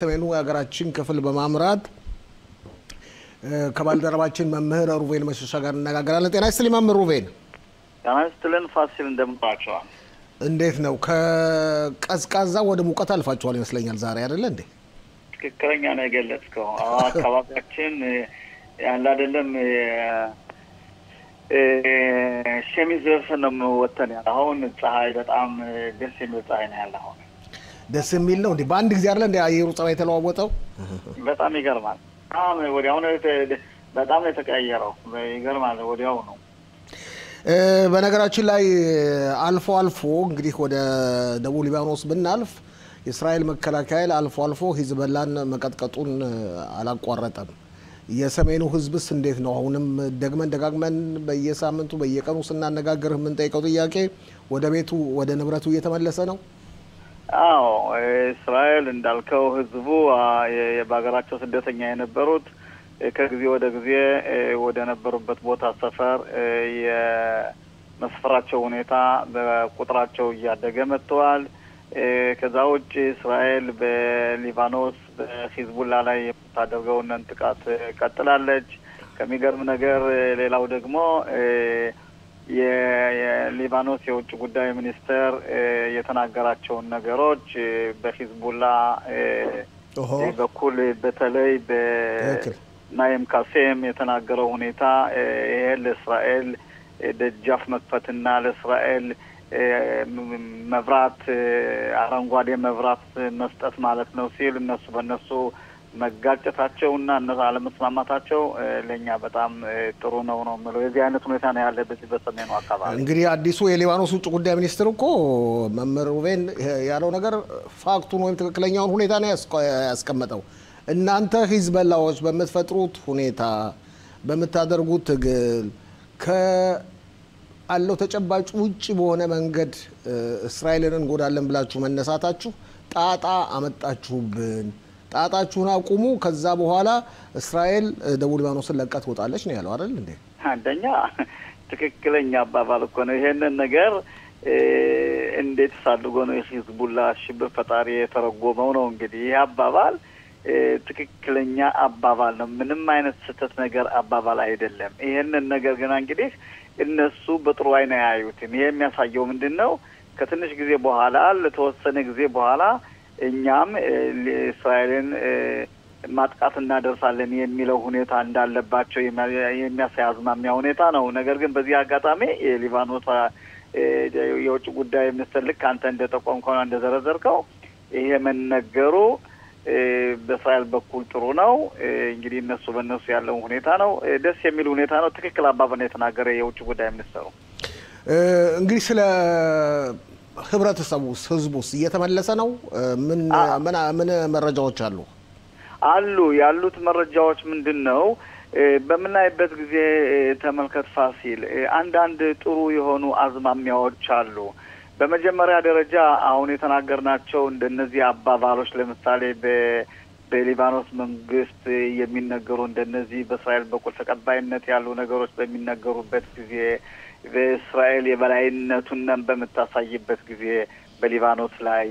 ሰሜኑ ሀገራችን ክፍል በማምራት ከባልደረባችን መምህር ሩቬን መሸሻ ጋር እንነጋገራለን። ጤና ይስጥልኝ መምህር ሩቬን። ጤና ይስጥልን ፋሲል፣ እንደምታውቁት እንዴት ነው? ከቀዝቃዛ ወደ ሙቀት አልፋችኋል ይመስለኛል ዛሬ አይደለ እንዴ? ትክክለኛ ነው የገለጽከው። አካባቢያችን ያለ አይደለም ሸሚዝ ለብሰን ነው ወጥተን ያለው። አሁን ፀሐይ በጣም ደስ የሚል ፀሐይ ነው ያለው። አሁን ደስ የሚል ነው እንዴ? በአንድ ጊዜ አይደለ እንዴ አየሩ ፀባይ የተለዋወጠው? በጣም ይገርማል። ወዲያው ነው በጣም የተቀየረው። ይገርማል። ወዲያው ነው። በነገራችን ላይ አልፎ አልፎ እንግዲህ ወደ ደቡብ ሊባኖስ ብናልፍ የእስራኤል መከላከያ አልፎ አልፎ ሂዝቦላን መቀጥቀጡን አላቋረጠም። የሰሜኑ ህዝብስ እንዴት ነው? አሁንም ደጋግመን በየሳምንቱ በየቀኑ ስናነጋግርህ የምንጠይቀው ጥያቄ ወደ ቤቱ ወደ ንብረቱ እየተመለሰ ነው? አዎ፣ እስራኤል እንዳልከው ህዝቡ በሀገራቸው ስደተኛ የነበሩት ከጊዜ ወደ ጊዜ ወደ ነበሩበት ቦታ ሰፈር የመስፈራቸው ሁኔታ በቁጥራቸው እያደገ መጥተዋል። ከዛ ውጭ እስራኤል በሊባኖስ በሂዝቡላ ላይ የምታደርገውን ጥቃት ቀጥላለች። ከሚገርም ነገር ሌላው ደግሞ የሊባኖስ የውጭ ጉዳይ ሚኒስተር የተናገራቸውን ነገሮች በሂዝቡላ በኩል በተለይ በናይም ካሴም የተናገረው ሁኔታ ይሄ ለእስራኤል ደጃፍ መክፈትና ለእስራኤል መብራት አረንጓዴ መብራት መስጠት ማለት ነው ሲል እነሱ በእነሱ መጋጨታቸውና እነሱ አለመስማማታቸው ለኛ በጣም ጥሩ ነው ማለት የዚህ አይነት ሁኔታ ነው ያለ በሰሜኑ አካባቢ። እንግዲህ አዲሱ የሊባኖስ ውጭ ጉዳይ ሚኒስትር እኮ መምህር ሩቬን ያለው ነገር ፋክቱን ወይም ትክክለኛውን ሁኔታ ነው ያስቀመጠው። እናንተ ሂዝቦላዎች በመትፈጥሩት ሁኔታ በመታደርጉት ትግል አለው ተጨባጭ ውጪ በሆነ መንገድ እስራኤልን እንጎዳለን ብላችሁ መነሳታችሁ ጣጣ አመጣችሁብን። ጣጣችሁን አቁሙ፣ ከዛ በኋላ እስራኤል ደቡብ ሊባኖስን ለቃ ትወጣለች ነው ያለው አይደል እንዴ? አንደኛ ትክክለኛ አባባል እኮ ነው። ይሄንን ነገር እንዴት ሳልጎ ነው የሂዝቡላ ሽብር ፈጣሪ የተረጎመው ነው። እንግዲህ ይሄ አባባል ትክክለኛ አባባል ነው። ምንም አይነት ስህተት ነገር አባባል አይደለም። ይሄንን ነገር ግን እንግዲህ እነሱ በጥሩ አይን ያዩትም። ይሄ የሚያሳየው ምንድነው? ከትንሽ ጊዜ በኋላ ለተወሰነ ጊዜ በኋላ እኛም እስራኤልን ማጥቃት እናደርሳለን የሚለው ሁኔታ እንዳለባቸው የሚያሳይ አዝማሚያ ሁኔታ ነው። ነገር ግን በዚህ አጋጣሚ የሊባኖስ የውጭ ጉዳይ ሚኒስትር ልክ አንተ እንደጠቆምከው እንደዘረዘርከው ይሄ መነገሩ በእስራኤል በኩል ጥሩ ነው። እንግዲህ እነሱ በእነሱ ያለው ሁኔታ ነው ደስ የሚል ሁኔታ ነው። ትክክል አባባል የተናገረ የውጭ ጉዳይ ሚኒስትሩ። እንግዲህ ስለ ህብረተሰቡስ ህዝቡስ እየተመለሰ ነው? ምን መረጃዎች አሉ? ያሉት መረጃዎች ምንድነው? በምናይበት ጊዜ ተመልከት ፋሲል፣ አንዳንድ ጥሩ የሆኑ አዝማሚያዎች አሉ። በመጀመሪያ ደረጃ አሁን የተናገርናቸው እንደነዚህ አባባሎች ለምሳሌ በሊባኖስ መንግስት የሚነገሩ እንደነዚህ በእስራኤል በኩል ተቀባይነት ያሉ ነገሮች በሚነገሩበት ጊዜ በእስራኤል የበላይነቱን በምታሳይበት ጊዜ በሊባኖስ ላይ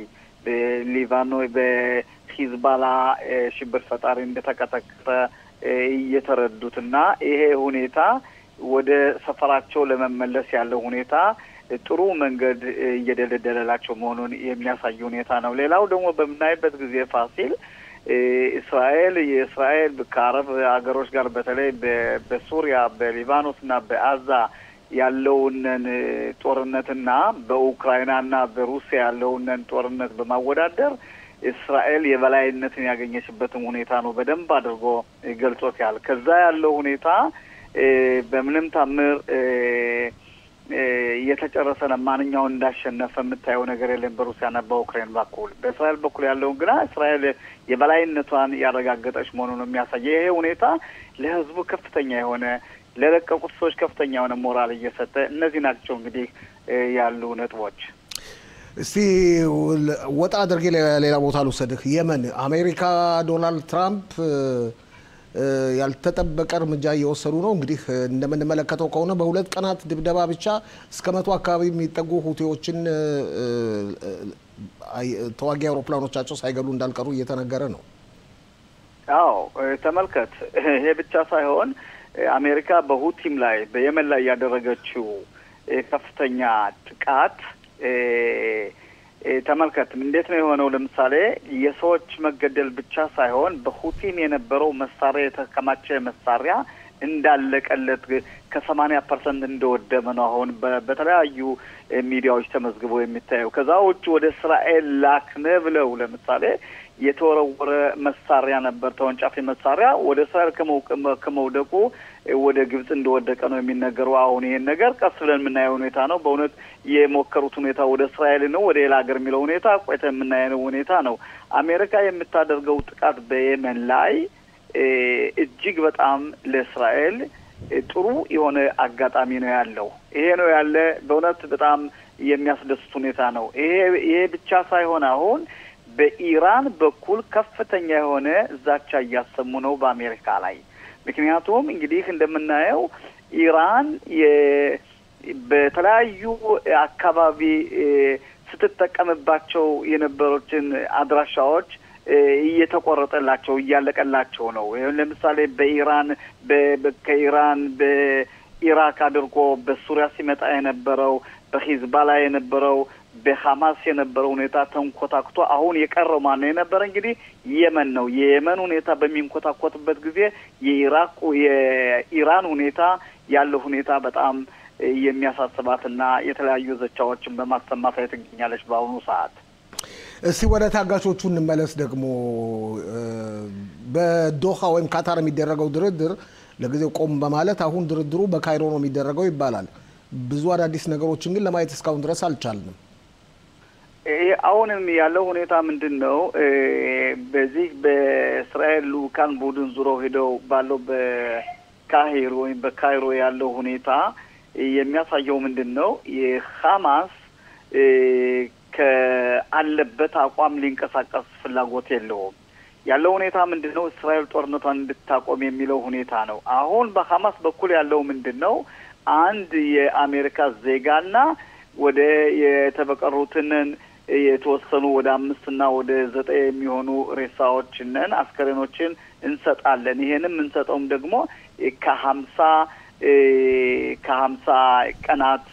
በሂዝቦላ ሽብር ፈጣሪ እንደተቀጠቀጠ እየተረዱትና ይሄ ሁኔታ ወደ ሰፈራቸው ለመመለስ ያለው ሁኔታ ጥሩ መንገድ እየደለደለላቸው መሆኑን የሚያሳይ ሁኔታ ነው። ሌላው ደግሞ በምናይበት ጊዜ ፋሲል የእስራኤል ከአረብ ሀገሮች ጋር በተለይ በሱሪያ በሊባኖስና በአዛ ያለውን ጦርነትና በኡክራይናና በሩሲያ ያለውን ጦርነት በማወዳደር እስራኤል የበላይነትን ያገኘችበትም ሁኔታ ነው በደንብ አድርጎ ገልጾታል። ከዛ ያለው ሁኔታ በምንም ታምር እየተጨረሰ ማንኛውን እንዳሸነፈ የምታየው ነገር የለም በሩሲያና በኡክራይን በኩል። በእስራኤል በኩል ያለውን ግና እስራኤል የበላይነቷን ያረጋገጠች መሆኑን የሚያሳይ ይሄ ሁኔታ ለህዝቡ ከፍተኛ የሆነ ለለቀቁት ሰዎች ከፍተኛ የሆነ ሞራል እየሰጠ እነዚህ ናቸው እንግዲህ ያሉ ነጥቦች። እስቲ ወጣ አድርጌ ሌላ ቦታ ልውሰድህ። የመን አሜሪካ ዶናልድ ትራምፕ ያልተጠበቀ እርምጃ እየወሰዱ ነው። እንግዲህ እንደምንመለከተው ከሆነ በሁለት ቀናት ድብደባ ብቻ እስከ 100 አካባቢ የሚጠጉ ሁቲዎችን ተዋጊ አውሮፕላኖቻቸው ሳይገሉ እንዳልቀሩ እየተነገረ ነው። አዎ ተመልከት ይሄ ብቻ ሳይሆን አሜሪካ በሁቲም ላይ በየመን ላይ ያደረገችው ከፍተኛ ጥቃት ተመልከት እንዴት ነው የሆነው ለምሳሌ የሰዎች መገደል ብቻ ሳይሆን በሁቲም የነበረው መሳሪያ የተከማቸ መሳሪያ እንዳለቀለት ከ80% እንደወደመ ነው አሁን በተለያዩ ሚዲያዎች ተመዝግቦ የሚታየው ከዛ ውጭ ወደ እስራኤል ላክነ ብለው ለምሳሌ የተወረወረ መሳሪያ ነበር ተወንጫፊ መሳሪያ ወደ እስራኤል ከመውደቁ ወደ ግብጽ እንደወደቀ ነው የሚነገረው አሁን ይሄን ነገር ቀስ ብለን የምናየው ሁኔታ ነው በእውነት የሞከሩት ሁኔታ ወደ እስራኤል ነው ወደ ሌላ ሀገር የሚለው ሁኔታ ቆይተ የምናየው ሁኔታ ነው አሜሪካ የምታደርገው ጥቃት በየመን ላይ እጅግ በጣም ለእስራኤል ጥሩ የሆነ አጋጣሚ ነው ያለው ይሄ ነው ያለ በእውነት በጣም የሚያስደስት ሁኔታ ነው ይሄ ብቻ ሳይሆን አሁን በኢራን በኩል ከፍተኛ የሆነ ዛቻ እያሰሙ ነው በአሜሪካ ላይ ምክንያቱም እንግዲህ እንደምናየው ኢራን በተለያዩ አካባቢ ስትጠቀምባቸው የነበሩትን አድራሻዎች እየተቆረጠላቸው እያለቀላቸው ነው ለምሳሌ በኢራን ከኢራን በኢራቅ አድርጎ በሱሪያ ሲመጣ የነበረው በሂዝቦላ የነበረው በሐማስ የነበረው ሁኔታ ተንኮታክቶ አሁን የቀረው ማን ነው የነበረ እንግዲህ የመን ነው የየመን ሁኔታ በሚንኮታኮትበት ጊዜ የኢራን ሁኔታ ያለው ሁኔታ በጣም የሚያሳስባትና የተለያዩ ዘቻዎችን በማሰማት ላይ ትገኛለች በአሁኑ ሰዓት እስቲ ወደ ታጋቾቹ እንመለስ ደግሞ በዶሃ ወይም ካታር የሚደረገው ድርድር ለጊዜው ቆም በማለት አሁን ድርድሩ በካይሮ ነው የሚደረገው ይባላል ብዙ አዳዲስ ነገሮችን ግን ለማየት እስካሁን ድረስ አልቻልንም አሁንም ያለው ሁኔታ ምንድነው በዚህ በእስራኤል ሉካን ቡድን ዙረው ሄደው ባለው በካይሮ ወይም በካይሮ ያለው ሁኔታ የሚያሳየው ምንድነው የሐማስ ከአለበት አቋም ሊንቀሳቀስ ፍላጎት የለውም ያለው ሁኔታ ምንድነው እስራኤል ጦርነቷን እንድታቆም የሚለው ሁኔታ ነው አሁን በሐማስ በኩል ያለው ምንድነው አንድ የአሜሪካ ዜጋና ወደ የተበቀሩትን የተወሰኑ ወደ 5 እና ወደ 9 የሚሆኑ ሬሳዎችን አስከሬኖችን እንሰጣለን ይሄንም እንሰጠውም ደግሞ ከ50 ቀናት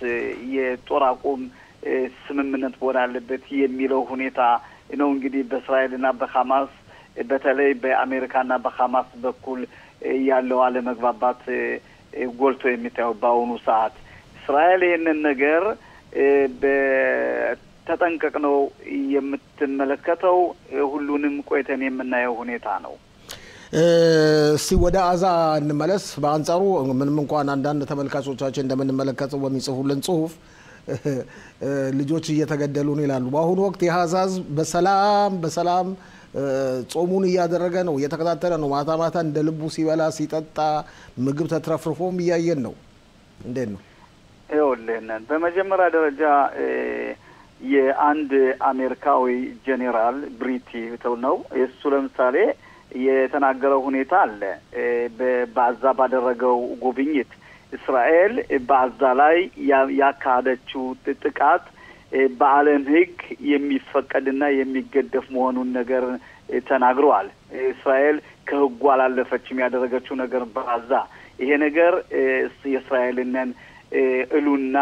የጦር አቁም ስምምነት ወዳለበት የሚለው ሁኔታ ነው እንግዲህ በእስራኤልና በሐማስ በተለይ በአሜሪካና በሐማስ በኩል ያለው አለመግባባት ጎልቶ የሚታየው በአሁኑ ሰዓት እስራኤል ይሄንን ነገር በተጠንቀቅ ነው የምትመለከተው ሁሉንም ቆይተን የምናየው ሁኔታ ነው እስቲ ወደ አዛ እንመለስ በአንጻሩ ምንም እንኳን አንዳንድ ተመልካቾቻችን እንደምንመለከተው በሚጽፉልን ጽሁፍ ልጆች እየተገደሉ ነው ይላሉ በአሁኑ ወቅት የሐዛዝ በሰላም ጾሙን እያደረገ ነው እየተከታተለ ነው ማታ ማታ እንደ ልቡ ሲበላ ሲጠጣ ምግብ ተትረፍርፎም እያየን ነው እንዴት ነው ይኸውልህን በመጀመሪያ ደረጃ የአንድ አሜሪካዊ ጄኔራል ብሪቲ ነው እሱ ለምሳሌ የተናገረው ሁኔታ አለ በአዛ ባደረገው ጉብኝት እስራኤል በአዛ ላይ ያካሄደችው ጥቃት በዓለም ሕግ የሚፈቀድና የሚገደፍ መሆኑን ነገር ተናግረዋል እስራኤል ከሕጉ አላለፈችም ያደረገችው ነገር በአዛ ይሄ ነገር የእስራኤልን እሉና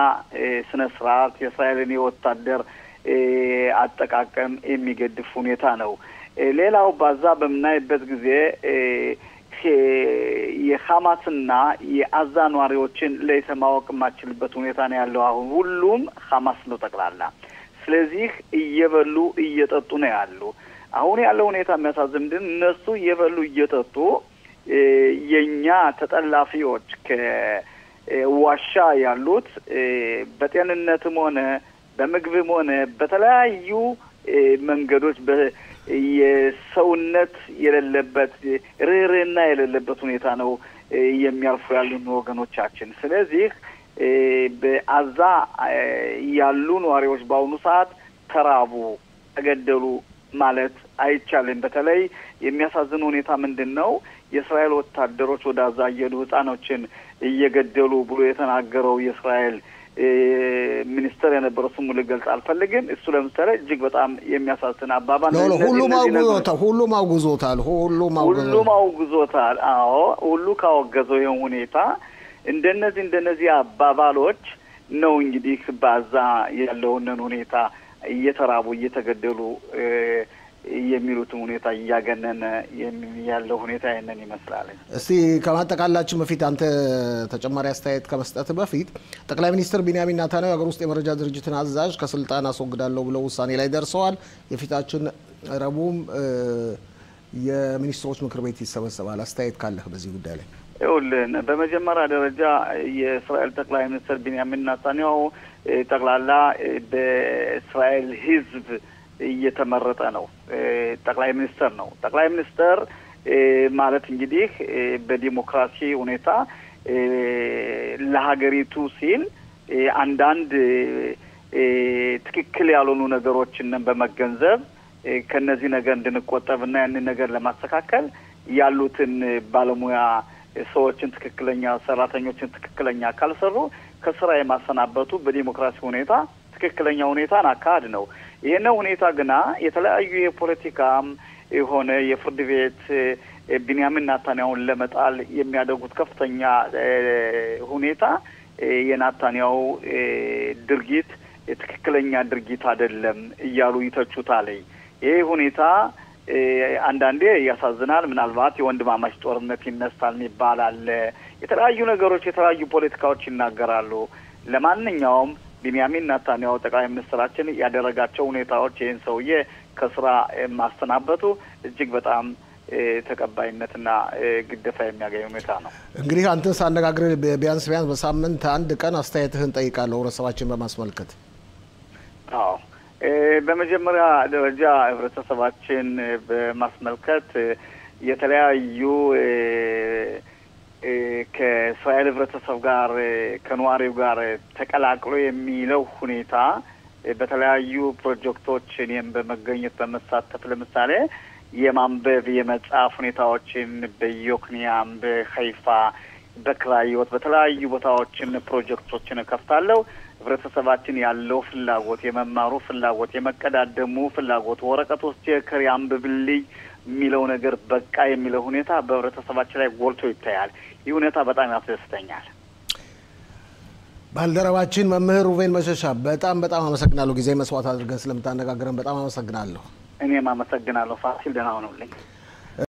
ስነ ስርዓት የእስራኤልን የወታደር አጠቃቀም የሚገድፍ ሁኔታ ነው ሌላው በአዛ በምናይበት ጊዜ የሐማስና የአዛ ነዋሪዎችን ለማወቅ ማችልበት ሁኔታ ነው ያለው አሁን ሁሉም ሐማስ ነው ጠቅላላ ስለዚህ እየበሉ እየጠጡ ነው ያሉ አሁን ያለው ሁኔታ የሚያሳዝን ግን እነሱ እየበሉ እየጠጡ የኛ ተጠላፊዎች ከዋሻ ያሉት በጤንነትም ሆነ በምግብም ሆነ በተለያዩ መንገዶች የሰውነት የሌለበት ርህርህና የሌለበት ሁኔታ ነው የሚያልፉ ያሉን ወገኖቻችን ስለዚህ በአዛ ያሉ ነዋሪዎች በአሁኑ ሰዓት ተራቡ ተገደሉ ማለት አይቻልም በተለይ የሚያሳዝን ሁኔታ ምንድነው የእስራኤል ወታደሮች ወደ አዛ እየሄዱ ህፃኖችን እየገደሉ ብሎ የተናገረው የእስራኤል ሚኒስተር የነበረው ስሙ ልገልጽ አልፈልግም እሱ ለምሳሌ እጅግ በጣም የሚያሳዝን አባባል ነው ሁሉም አውግዞታል አዎ ሁሉ ካወገዘው ይሄን ሁኔታ እንደነዚህ አባባሎች ነው እንግዲህ ባዛ ያለውን ሁኔታ እየተራቡ እየተገደሉ የሚሉት ሁኔታ ያገነነ ያለው ሁኔታ ያንን ይመስላል። እስቲ ከማጠቃላችን በፊት አንተ ተጨማሪ አስተያየት ከመስጠት በፊት ጠቅላይ ሚኒስትር ቢንያሚን ኔታንያሁ ሀገር ውስጥ የመረጃ ድርጅትን አዛዥ ከስልጣን አስወግዳለሁ ብለው ውሳኔ ላይ ደርሰዋል። የፊታችን ረቡዕም የሚኒስትሮች ምክር ቤት ይሰበሰባል። አስተያየት ካለህ በዚህ ጉዳይ ላይ? ይኸውልህ በመጀመሪያ ደረጃ የእስራኤል ጠቅላይ ሚኒስትር ቢንያሚን ኔታንያሁ ጠቅላላ በእስራኤል ሕዝብ እየተመረጠ ነው። ጠቅላይ ሚኒስትር ነው። ጠቅላይ ሚኒስትር ማለት እንግዲህ በዲሞክራሲ ሁኔታ ለሀገሪቱ ሲል አንዳንድ ትክክል ያልሆኑ ነገሮችን በመገንዘብ ከነዚህ ነገር እንድንቆጠብና ያንን ነገር ለማስተካከል ያሉትን ባለሙያ ሰዎችን ትክክለኛ ሰራተኞችን ትክክለኛ ካልሰሩ ከስራ የማሰናበቱ በዲሞክራሲ ሁኔታ ትክክለኛ ሁኔታን አካሄድ ነው። ይሄን ሁኔታ ግና የተለያዩ የፖለቲካም የሆነ የፍርድ ቤት ቢንያሚን ኔታንያሁን ለመጣል የሚያደርጉት ከፍተኛ ሁኔታ የኔታንያሁ ድርጊት ትክክለኛ ድርጊት አይደለም እያሉ ይተቹታል። ይሄ ሁኔታ አንዳንዴ ያሳዝናል። ምናልባት የወንድማማች ጦርነት ይነሳል ይባላል። የተለያዩ ነገሮች የተለያዩ ፖለቲካዎች ይናገራሉ። ለማንኛውም ቢንያሚን ኔታንያሁ ጠቅላይ ሚኒስትራችን ያደረጋቸው ሁኔታዎች ይህን ሰውዬ ከስራ ማስተናበቱ እጅግ በጣም ተቀባይነትና ግዴታ የሚያገኝ ሁኔታ ነው። እንግዲህ አንተን ሳነጋግር ቢያንስ በሳምንት አንድ ቀን አስተያየትህን ጠይቃለሁ ህብረተሰባችን በማስመልከት። አዎ በመጀመሪያ ደረጃ ህብረተሰባችን በማስመልከት የተለያዩ ከእስራኤል ህብረተሰብ ጋር ከነዋሪው ጋር ተቀላቅሎ የሚለው ሁኔታ በተለያዩ ፕሮጀክቶች እኔም በመገኘት በመሳተፍ ለምሳሌ የማንበብ የመጻፍ ሁኔታዎችን በዮክኒያም በኸይፋ በክራዮት በተለያዩ ቦታዎችን ፕሮጀክቶችን ከፍታለሁ። ህብረተሰባችን ያለው ፍላጎት የመማሩ ፍላጎት የመቀዳደሙ ፍላጎት ወረቀት ውስጥ የከሪ አንብብልኝ የሚለው ነገር በቃ የሚለው ሁኔታ በህብረተሰባችን ላይ ጎልቶ ይታያል። ይህ ሁኔታ በጣም ያስደስተኛል። ባልደረባችን መምህር ሩቬን መሸሻ በጣም አመሰግናለሁ። ጊዜ መስዋዕት አድርገን ስለምታነጋግረን በጣም አመሰግናለሁ። እኔም አመሰግናለሁ ፋሲል። ደህና ሁኑልኝ።